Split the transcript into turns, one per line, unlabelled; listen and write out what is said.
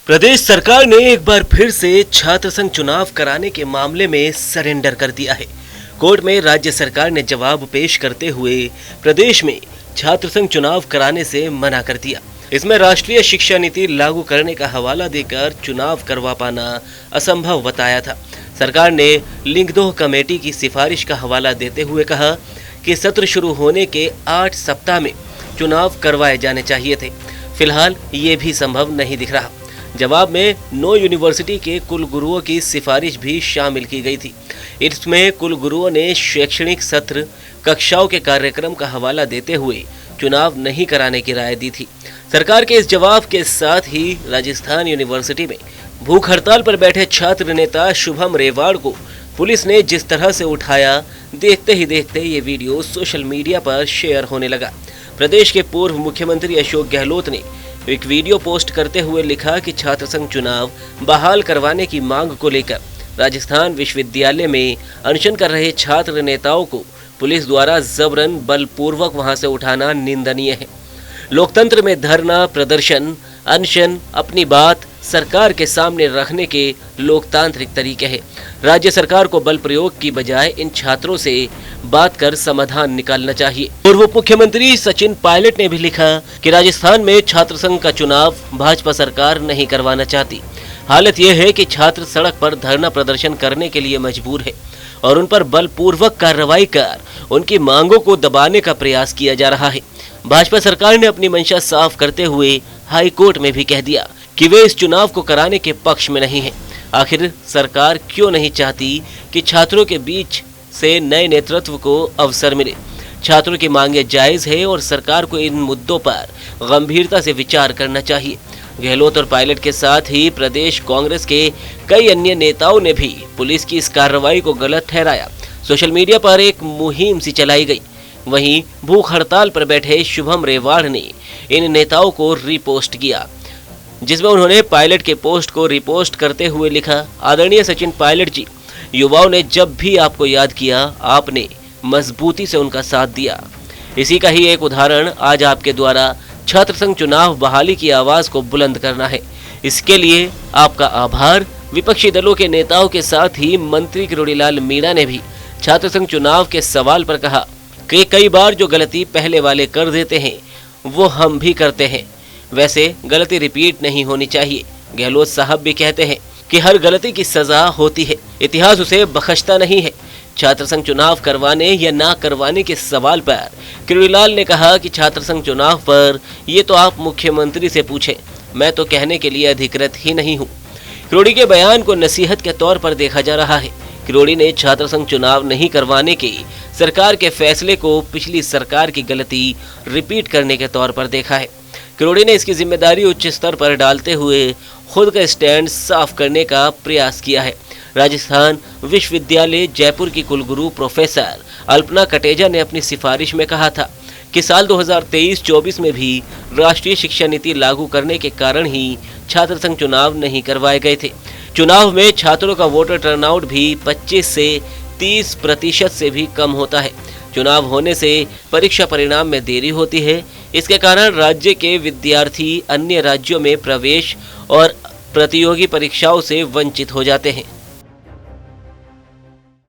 प्रदेश सरकार ने एक बार फिर से छात्र संघ चुनाव कराने के मामले में सरेंडर कर दिया है। कोर्ट में राज्य सरकार ने जवाब पेश करते हुए प्रदेश में छात्र संघ चुनाव कराने से मना कर दिया। इसमें राष्ट्रीय शिक्षा नीति लागू करने का हवाला देकर चुनाव करवा पाना असंभव बताया था। सरकार ने लिंगदोह कमेटी की सिफारिश का हवाला देते हुए कहा कि सत्र शुरू होने के 8 सप्ताह में चुनाव करवाए जाने चाहिए थे। फिलहाल ये भी संभव नहीं दिख रहा। जवाब में नो यूनिवर्सिटी के कुलगुरुओं की सिफारिश भी शामिल की गई थी। इसमें कुलगुरुओं ने शैक्षणिक सत्र कक्षाओं के कार्यक्रम का हवाला देते हुए चुनाव नहीं कराने की राय दी थी। सरकार के इस जवाब के साथ ही राजस्थान यूनिवर्सिटी में भूख हड़ताल पर बैठे छात्र नेता शुभम रेवाड़ को पुलिस ने जिस तरह से उठाया, देखते ही देखते ये वीडियो सोशल मीडिया पर शेयर होने लगा। प्रदेश के पूर्व मुख्यमंत्री अशोक गहलोत ने एक वीडियो पोस्ट करते हुए लिखा कि छात्र संघ चुनाव बहाल करवाने की मांग को लेकर राजस्थान विश्वविद्यालय में अनशन कर रहे छात्र नेताओं को पुलिस द्वारा जबरन बलपूर्वक वहां से उठाना निंदनीय है। लोकतंत्र में धरना, प्रदर्शन, अनशन अपनी बात सरकार के सामने रखने के लोकतांत्रिक तरीके हैं। राज्य सरकार को बल प्रयोग की बजाय इन छात्रों से बात कर समाधान निकालना चाहिए। पूर्व उप मुख्यमंत्री सचिन पायलट ने भी लिखा कि राजस्थान में छात्र संघ का चुनाव भाजपा सरकार नहीं करवाना चाहती। हालत यह है कि छात्र सड़क पर धरना प्रदर्शन करने के लिए मजबूर है और उन पर बलपूर्वक कार्रवाई कर उनकी मांगों को दबाने का प्रयास किया जा रहा है। भाजपा सरकार ने अपनी मंशा साफ करते हुए हाई कोर्ट में भी कह दिया कि वे इस चुनाव को कराने के पक्ष में नहीं है। आखिर सरकार क्यों नहीं चाहती कि छात्रों के बीच से नए नेतृत्व को अवसर मिले? छात्रों की मांगे जायज है और सरकार को इन मुद्दों पर गंभीरता से विचार करना चाहिए। गहलोत और पायलट के साथ ही प्रदेश कांग्रेस के कई अन्य नेताओं ने भी पुलिस की इस कार्रवाई को गलत ठहराया। सोशल मीडिया पर एक मुहिम सी चलाई गई। वहीं भूख हड़ताल पर बैठे शुभम रेवाड़ ने इन नेताओं को रिपोस्ट किया, जिसमें उन्होंने पायलट के पोस्ट को रिपोस्ट करते हुए लिखा, आदरणीय सचिन पायलट जी, युवाओं ने जब भी आपको याद किया, आपने मजबूती से उनका साथ दिया। इसी का ही एक उदाहरण आज आपके द्वारा छात्र संघ चुनाव बहाली की आवाज को बुलंद करना है। इसके लिए आपका आभार। विपक्षी दलों के नेताओं के साथ ही मंत्री किरोड़ीलाल मीणा ने भी छात्र संघ चुनाव के सवाल पर कहा कि कई बार जो गलती पहले वाले कर देते हैं वो हम भी करते हैं, वैसे गलती रिपीट नहीं होनी चाहिए। गहलोत साहब भी कहते हैं कि हर गलती की सजा होती है, इतिहास उसे बख्शता नहीं है। छात्र संघ चुनाव करवाने या ना करवाने के सवाल पर किरोड़ीलाल ने कहा कि छात्र संघ चुनाव पर ये तो आप मुख्यमंत्री से पूछें, मैं तो कहने के लिए अधिकृत ही नहीं हूँ। किरोड़ी के बयान को नसीहत के तौर पर देखा जा रहा है। किरोड़ी ने छात्र संघ चुनाव नहीं करवाने के सरकार के फैसले को पिछली सरकार की गलती रिपीट करने के तौर पर देखा है। किरोड़ी ने इसकी जिम्मेदारी उच्च स्तर पर डालते हुए खुद का स्टैंड साफ करने का प्रयास किया है। राजस्थान विश्वविद्यालय जयपुर की कुलगुरु प्रोफेसर अल्पना कटेजा ने अपनी सिफारिश में कहा था कि साल 2023-24 में भी राष्ट्रीय शिक्षा नीति लागू करने के कारण ही छात्र संघ चुनाव नहीं करवाए गए थे। चुनाव में छात्रों का वोटर टर्नआउट भी 25 से 30% से भी कम होता है। चुनाव होने से परीक्षा परिणाम में देरी होती है। इसके कारण राज्य के विद्यार्थी अन्य राज्यों में प्रवेश और प्रतियोगी परीक्षाओं से वंचित हो जाते हैं।